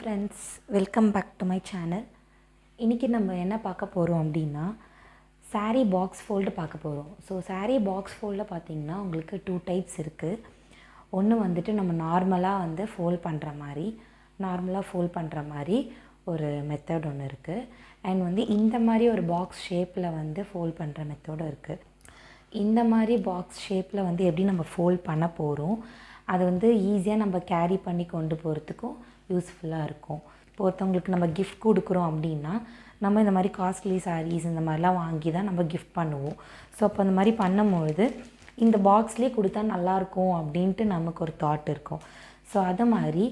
friends, welcome back to my channel. இன்னைக்கு நம்ம என்ன பார்க்க போறோம் அப்படினா saree box fold பார்க்க போறோம். So saree box foldல பாத்தீங்கன்னா உங்களுக்கு two types இருக்கு. ஒன்னு வந்துட்டு நம்ம நார்மலா வந்து fold பண்ற மாதிரி ஒரு மெத்தட் ஒன்னு இருக்கு. and வந்து இந்த மாதிரி ஒரு box ஷேப்ல வந்து fold பண்ற மெத்தட் இருக்கு. இந்த மாதிரி box ஷேப்ல வந்து எப்படி நம்ம fold பண்ண போறோம் அது வந்து ஈஸியா நம்ம கேரி பண்ணி கொண்டு போறதுக்கு யூஸ்ஃபுல்லா இருக்கும். ஒருத்தங்களுக்கு நம்ம gift கொடுக்குறோம் அப்படினா நம்ம இந்த மாதிரி காஸ்ட்லி sarees இந்த மாதிரிலாம் வாங்கி தான் நம்ம gift பண்ணுவோம். சோ அப்ப அந்த மாதிரி பண்ணும்போது இந்த பாக்ஸ்லயே கொடுத்தா நல்லா இருக்கும் அப்படினு நமக்கு ஒரு தாட் இருக்கும். சோ அத மாதிரி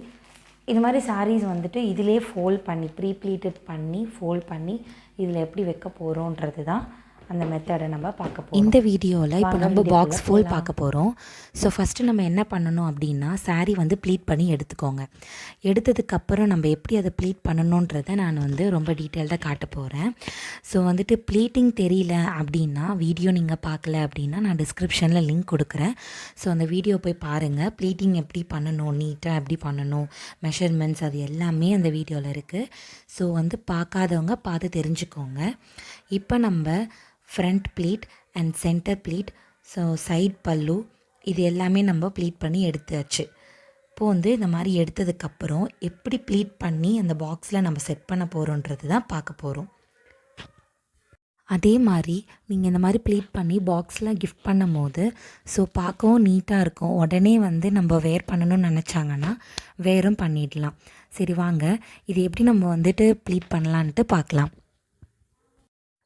இந்த மாதிரி sarees வந்துட்டு இதிலே fold பண்ணி ப்ரீ-ப்ளீட்டட் பண்ணி fold பண்ணி இதில எப்படி வைக்க போறோம்ன்றது தான் அந்த மெத்தட நம்ம பார்க்க போறோம். இந்த வீடியோல இப்போ நம்ம பாக்ஸ் ஃபோல்ட் பார்க்க போறோம். சோ ஃபர்ஸ்ட் நம்ம என்ன பண்ணனும் அப்படினா saree வந்து ப்ளீட் பண்ணி எடுத்துக்கோங்க. எடுத்ததுக்கு அப்புறம் நம்ம எப்படி அதை ப்ளீட் பண்ணனும்ன்றதை நான் வந்து ரொம்ப டீடைலா காட்ட போறேன். சோ வந்துட்டு ப்ளீட்டிங் தெரியல அப்படினா வீடியோ நீங்க பார்க்கல அப்படினா நான் டிஸ்கிரிப்ஷன்ல லிங்க் கொடுக்கிறேன். சோ அந்த வீடியோ போய் பாருங்க. ப்ளீட்டிங் எப்படி பண்ணனும், நீட்டா எப்படி பண்ணனும், மெஷர்மென்ட்ஸ் அது எல்லாமே அந்த வீடியோல இருக்கு. சோ வந்து பார்க்காதவங்க பார்த்து தெரிஞ்சுக்கோங்க. இப்போ நம்ம front pleat and center pleat so side pallu இது எல்லாமே நம்ம pleat பண்ணி எடுத்தாச்சு. இப்போ வந்து இந்த மாதிரி எடுத்ததுக்கு அப்புறம் எப்படி pleat பண்ணி அந்த பாக்ஸ்ல நம்ம செட் பண்ண போறோம்ன்றது தான் பார்க்க போறோம். அதே மாதிரி நீங்க இந்த மாதிரி pleat பண்ணி பாக்ஸ்ல gift பண்ணும்போது சோ பார்க்கவும் நீட்டா இருக்கும். உடனே வந்து நம்ம வேர் பண்ணனும்னு நினைச்சாங்கன்னா வேரும் பண்ணிடலாம். சரி வாங்க இது எப்படி நம்ம வந்துட்டு pleat பண்ணலாம்னு பார்க்கலாம்.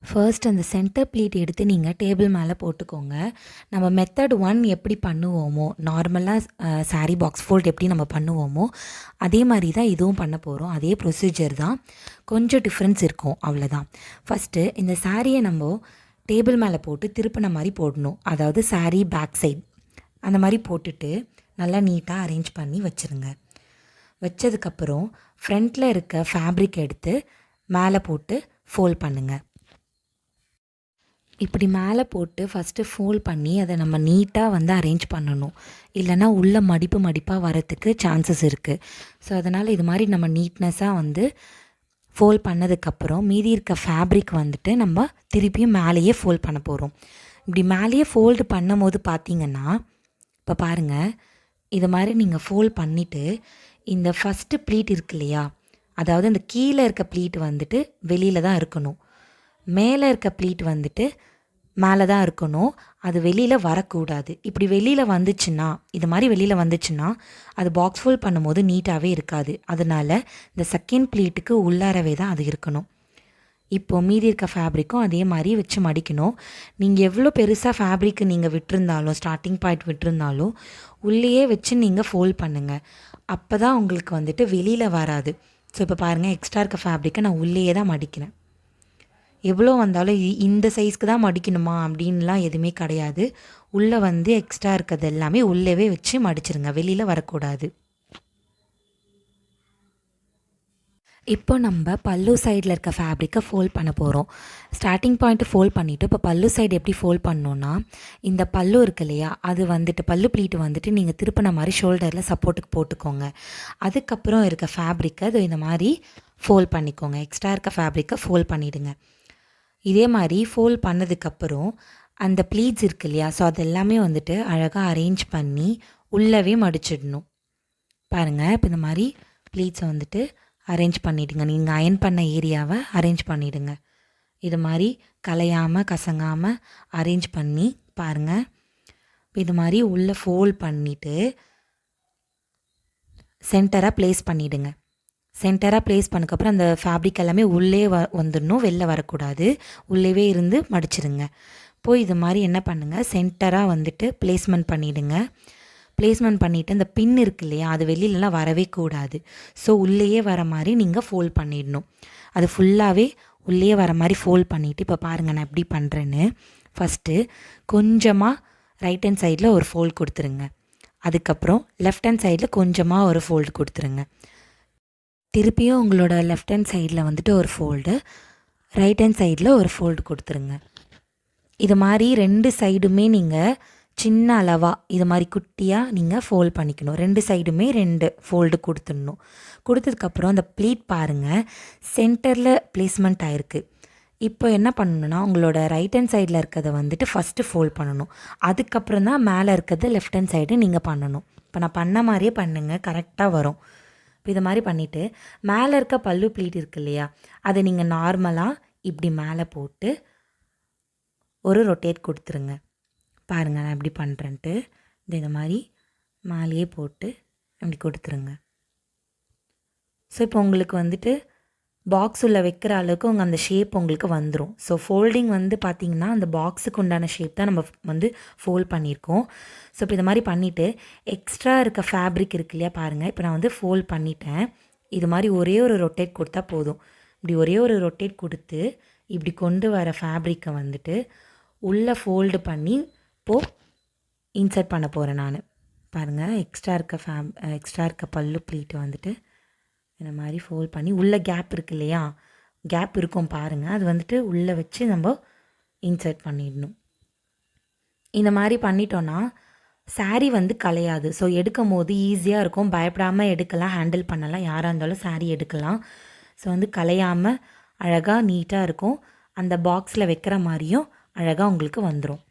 ஃபர்ஸ்ட் அந்த சென்டர் ப்ளீட் எடுத்து நீங்கள் டேபிள் மேலே போட்டுக்கோங்க. நம்ம மெத்தட் 1 எப்படி பண்ணுவோமோ நார்மலாக saree பாக்ஸ் ஃபோல்ட் எப்படி நம்ம பண்ணுவோமோ அதே மாதிரி தான் இதுவும் பண்ண போகிறோம். அதே ப்ரொசீஜர் தான், கொஞ்சம் டிஃப்ரென்ஸ் இருக்கும் அவ்வளோதான். ஃபஸ்ட்டு இந்த சாரியை நம்ம டேபிள் மேலே போட்டு திருப்பின மாதிரி போடணும். அதாவது saree பேக் சைட் அந்த மாதிரி போட்டுட்டு நல்லா நீட்டாக அரேஞ்ச் பண்ணி வச்சுருங்க. வச்சதுக்கப்புறம் ஃப்ரண்ட்டில் இருக்க ஃபேப்ரிக் எடுத்து மேலே போட்டு ஃபோல்ட் பண்ணுங்கள். இப்படி மேலே போட்டு ஃபஸ்ட்டு ஃபோல்ட் பண்ணி அதை நம்ம நீட்டாக வந்து அரேஞ்ச் பண்ணணும். இல்லைனா உள்ள மடிப்பாக வரத்துக்கு சான்சஸ் இருக்குது. ஸோ அதனால் இது மாதிரி நம்ம நீட்னஸாக வந்து ஃபோல்ட் பண்ணதுக்கப்புறம் மீதி இருக்க ஃபேப்ரிக் வந்துட்டு நம்ம திருப்பியும் மேலேயே ஃபோல்ட் பண்ண போகிறோம். இப்படி மேலேயே ஃபோல்டு பண்ணும் போது பார்த்திங்கன்னா இப்போ பாருங்கள் இது மாதிரி நீங்கள் ஃபோல்ட் பண்ணிவிட்டு இந்த ஃபஸ்ட்டு ப்ளீட் இருக்கு இல்லையா, அதாவது இந்த கீழே இருக்க ப்ளீட் வந்துட்டு வெளியில் தான் இருக்கணும். மேலே இருக்க ப்ளீட் வந்துட்டு மேலே தான் இருக்கணும். அது வெளியில் வரக்கூடாது. இப்படி வெளியில் வந்துச்சுன்னா இது மாதிரி வெளியில் வந்துச்சுன்னா அது பாக்ஸ் ஃபோல்ட் பண்ணும்போது நீட்டாகவே இருக்காது. அதனால் இந்த செகண்ட் ப்ளீட்டுக்கு உள்ளாரவே தான் அது இருக்கணும். இப்போது மீதி இருக்க ஃபேப்ரிக்கும் அதே மாதிரி வச்சு மடிக்கணும். நீங்கள் எவ்வளோ பெருசாக ஃபேப்ரிக்கு நீங்கள் விட்டுருந்தாலும் ஸ்டார்டிங் பாயிண்ட் விட்டுருந்தாலும் உள்ளேயே வச்சு நீங்கள் ஃபோல்ட் பண்ணுங்கள். அப்போ தான் உங்களுக்கு வந்துட்டு வெளியில் வராது. ஸோ இப்போ பாருங்கள் எக்ஸ்ட்ரா இருக்க ஃபேப்ரிக்கை நான் உள்ளேயே தான் மடிக்கிறேன். எவ்வளோ வந்தாலும் இந்த சைஸ்க்கு தான் மடிக்கணுமா அப்படின்லாம் எதுவுமே கிடையாது. உள்ளே வந்து எக்ஸ்ட்ரா இருக்கிறது எல்லாமே உள்ளேவே வச்சு மடிச்சிருங்க, வெளியில் வரக்கூடாது. இப்போ நம்ம பல்லு சைடில் இருக்க ஃபேப்ரிக்கை ஃபோல்ட் பண்ண போகிறோம். ஸ்டார்டிங் பாயிண்ட்டு ஃபோல்ட் பண்ணிவிட்டு இப்போ பல்லு சைடு எப்படி ஃபோல்ட் பண்ணோன்னா இந்த பல்லு இருக்கு இல்லையா, அது வந்துட்டு பல்லு ப்ளீட்டு வந்துட்டு நீங்கள் திருப்பின மாதிரி ஷோல்டரில் சப்போர்ட்டுக்கு போட்டுக்கோங்க. அதுக்கப்புறம் இருக்க ஃபேப்ரிக்கை அது இந்த மாதிரி ஃபோல்ட் பண்ணிக்கோங்க. எக்ஸ்ட்ரா இருக்க ஃபேப்ரிக்கை ஃபோல்ட் பண்ணிவிடுங்க. இதே மாதிரி ஃபோல்ட் பண்ணதுக்கப்புறம் அந்த ப்ளீட்ஸ் இருக்கு இல்லையா, ஸோ அது எல்லாமே வந்துட்டு அழகாக அரேஞ்ச் பண்ணி உள்ளவே மடிச்சிடணும். பாருங்கள் இப்போ இந்த மாதிரி ப்ளீட்ஸை வந்துட்டு அரேஞ்ச் பண்ணிவிடுங்க. நீங்கள் அயன் பண்ண ஏரியாவை அரேஞ்ச் பண்ணிவிடுங்க. இது மாதிரி கலையாமல் கசங்காமல் அரேஞ்ச் பண்ணி பாருங்கள். இது மாதிரி உள்ளே ஃபோல்ட் பண்ணிவிட்டு சென்டராக ப்ளேஸ் பண்ணிவிடுங்க. சென்டராக ப்ளேஸ் பண்ணக்கப்புறம் அந்த ஃபேப்ரிக் எல்லாமே உள்ளே வந்துடணும், வெளில வரக்கூடாது. உள்ளேவே இருந்து மடிச்சிருங்க. இப்போது இது மாதிரி என்ன பண்ணுங்கள், சென்டராக வந்துட்டு ப்ளேஸ்மெண்ட் பண்ணிவிடுங்க. ப்ளேஸ்மெண்ட் பண்ணிவிட்டு இந்த பின் இருக்கு இல்லையா, அது வெளியிலலாம் வரவே கூடாது. ஸோ உள்ளேயே வர மாதிரி நீங்கள் ஃபோல்ட் பண்ணிடணும். அது ஃபுல்லாகவே உள்ளே வர மாதிரி ஃபோல்ட் பண்ணிவிட்டு இப்போ பாருங்கள் நான் எப்படி பண்ணுறேன்னு. ஃபஸ்ட்டு கொஞ்சமாக ரைட் ஹேண்ட் சைடில் ஒரு ஃபோல்ட் கொடுத்துருங்க. அதுக்கப்புறம் லெஃப்ட் ஹேண்ட் சைடில் கொஞ்சமாக ஒரு ஃபோல்டு கொடுத்துருங்க. திருப்பியும் உங்களோட லெஃப்ட் ஹேண்ட் சைடில் வந்துட்டு ஒரு ஃபோல்டு, ரைட் ஹேண்ட் சைடில் ஒரு ஃபோல்டு கொடுத்துருங்க. இது மாதிரி 2 சைடுமே நீங்கள் சின்ன அளவாக இது மாதிரி குட்டியாக நீங்கள் ஃபோல்ட் பண்ணிக்கணும். 2 சைடுமே 2 ஃபோல்டு கொடுத்துடணும். கொடுத்ததுக்கப்புறம் அந்த ப்ளீட் பாருங்கள் சென்டரில் ப்ளேஸ்மெண்ட் ஆகிருக்கு. இப்போ என்ன பண்ணணுன்னா உங்களோட ரைட் ஹேண்ட் சைடில் இருக்கிறத வந்துட்டு ஃபஸ்ட்டு ஃபோல்ட் பண்ணணும். அதுக்கப்புறம் தான் மேலே இருக்கிறது லெஃப்ட் ஹேண்ட் சைடு நீங்கள் பண்ணணும். இப்போ நான் பண்ண மாதிரியே பண்ணுங்கள், கரெக்டாக வரும். இப்போ இதை மாதிரி பண்ணிவிட்டு மேலே இருக்க பல்லு ப்ளீட் இருக்கு இல்லையா, அதை நீங்கள் நார்மலாக இப்படி மேலே போட்டு ஒரு ரொட்டேட் கொடுத்துருங்க. பாருங்கள் நான் எப்படி பண்ணுறேன்ட்டு. இந்த மாதிரி மேலேயே போட்டு அப்படி கொடுத்துருங்க. ஸோ இப்போ உங்களுக்கு வந்துட்டு பாக்ஸ் உள்ள வைக்கிற அளவுக்கு உங்கள் அந்த ஷேப் உங்களுக்கு வந்துடும். ஸோ ஃபோல்டிங் வந்து பார்த்திங்கன்னா அந்த பாக்ஸுக்கு உண்டான ஷேப் தான் நம்ம வந்து ஃபோல்ட் பண்ணியிருக்கோம். ஸோ இப்போ இந்த மாதிரி பண்ணிவிட்டு எக்ஸ்ட்ரா இருக்க ஃபேப்ரிக் இருக்கு இல்லையா, பாருங்கள் இப்போ நான் வந்து ஃபோல்ட் பண்ணிட்டேன். இது மாதிரி ஒரே ஒரு ரொட்டேட் கொடுத்தா போதும். இப்படி ஒரே ஒரு ரொட்டேட் கொடுத்து இப்படி கொண்டு வர ஃபேப்ரிக்கை வந்துட்டு உள்ளே ஃபோல்டு பண்ணி இப்போது இன்சர்ட் பண்ண போகிறேன் நான். பாருங்கள் எக்ஸ்ட்ரா இருக்க பல்லு ப்ளீட்டை வந்துட்டு இந்த மாதிரி ஃபோல்ட் பண்ணி உள்ளே கேப் இருக்கு இல்லையா, கேப் இருக்கும் பாருங்கள், அது வந்துட்டு உள்ளே வச்சு நம்ம இன்சர்ட் பண்ணிடணும். இந்த மாதிரி பண்ணிட்டோன்னா சாரீ வந்து கலையாது. ஸோ எடுக்கும் போது ஈஸியாக இருக்கும், பயப்படாமல் எடுக்கலாம், ஹேண்டில் பண்ணலாம், யாராக இருந்தாலும் சாரீ எடுக்கலாம். ஸோ வந்து கலையாமல் அழகாக நீட்டாக இருக்கும். அந்த பாக்ஸில் வைக்கிற மாதிரியும் அழகாக உங்களுக்கு வந்துடும்.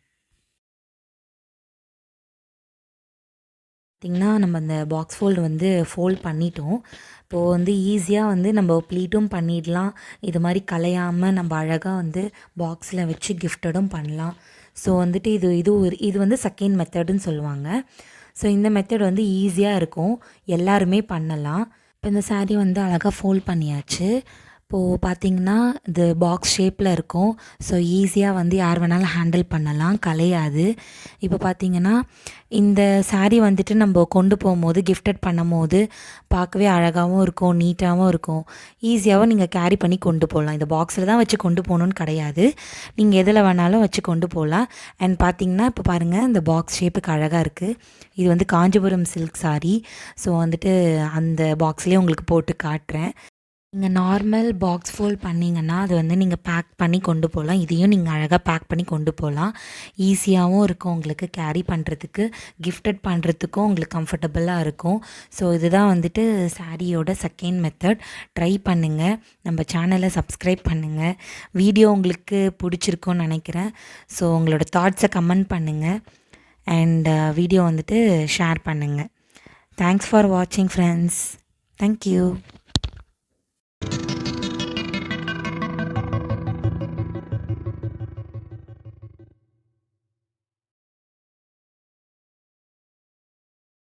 பார்த்திங்கன்னா நம்ம அந்த பாக்ஸ் ஃபோல்டு வந்து ஃபோல்ட் பண்ணிட்டோம். இப்போது வந்து ஈஸியாக வந்து நம்ம ப்ளீட்டும் பண்ணிடலாம், இது மாதிரி கலையாமல் நம்ம அழகாக வந்து பாக்ஸில் வச்சு கிஃப்டடும் பண்ணலாம். ஸோ வந்துட்டு இது வந்து செகண்ட் மெத்தடுன்னு சொல்லுவாங்க. ஸோ இந்த மெத்தட் வந்து ஈஸியாக இருக்கும், எல்லாருமே பண்ணலாம். இப்போ இந்த சாரீ வந்து அழகாக ஃபோல்ட் பண்ணியாச்சு. இப்போது பார்த்திங்கன்னா இது பாக்ஸ் ஷேப்பில் இருக்கும். ஸோ ஈஸியாக வந்து யார் வேணாலும் ஹேண்டில் பண்ணலாம், கலையாது. இப்போ பார்த்திங்கன்னா இந்த சாரீ வந்துட்டு நம்ம கொண்டு போகும்போது கிஃப்டட் பண்ணும் போது பார்க்கவே அழகாகவும் இருக்கும், நீட்டாகவும் இருக்கும். ஈஸியாகவும் நீங்கள் கேரி பண்ணி கொண்டு போகலாம். இந்த பாக்ஸில் தான் வச்சு கொண்டு போகணுன்னு கிடையாது, நீங்கள் எதில் வேணாலும் வச்சு கொண்டு போகலாம். அண்ட் பார்த்திங்கன்னா இப்போ பாருங்கள் இந்த பாக்ஸ் ஷேப்புக்கு அழகாக இருக்குது. இது வந்து காஞ்சிபுரம் சில்க் சாரீ. ஸோ வந்துட்டு அந்த பாக்ஸ்லேயே உங்களுக்கு போட்டு காட்டுறேன். நீங்கள் நார்மல் பாக்ஸ் ஃபோல்ட் பண்ணிங்கன்னா அது வந்து நீங்கள் பேக் பண்ணி கொண்டு போகலாம். இதையும் நீங்கள் அழகாக பேக் பண்ணி கொண்டு போகலாம். ஈஸியாகவும் இருக்கும் உங்களுக்கு கேரி பண்ணுறதுக்கு, கிஃப்டட் பண்ணுறதுக்கும் உங்களுக்கு கம்ஃபர்டபுளாக இருக்கும். ஸோ இதுதான் வந்துட்டு சாரியோட செகண்ட் மெத்தட். ட்ரை பண்ணுங்கள், நம்ம சேனலை சப்ஸ்கிரைப் பண்ணுங்கள். வீடியோ உங்களுக்கு பிடிச்சிருக்குன்னு நினைக்கிறேன். ஸோ உங்களோட தாட்ஸை கமெண்ட் பண்ணுங்கள் அண்ட் வீடியோ வந்துட்டு ஷேர் பண்ணுங்கள். தேங்க்ஸ் ஃபார் வாட்சிங் ஃப்ரெண்ட்ஸ். தேங்க்யூ.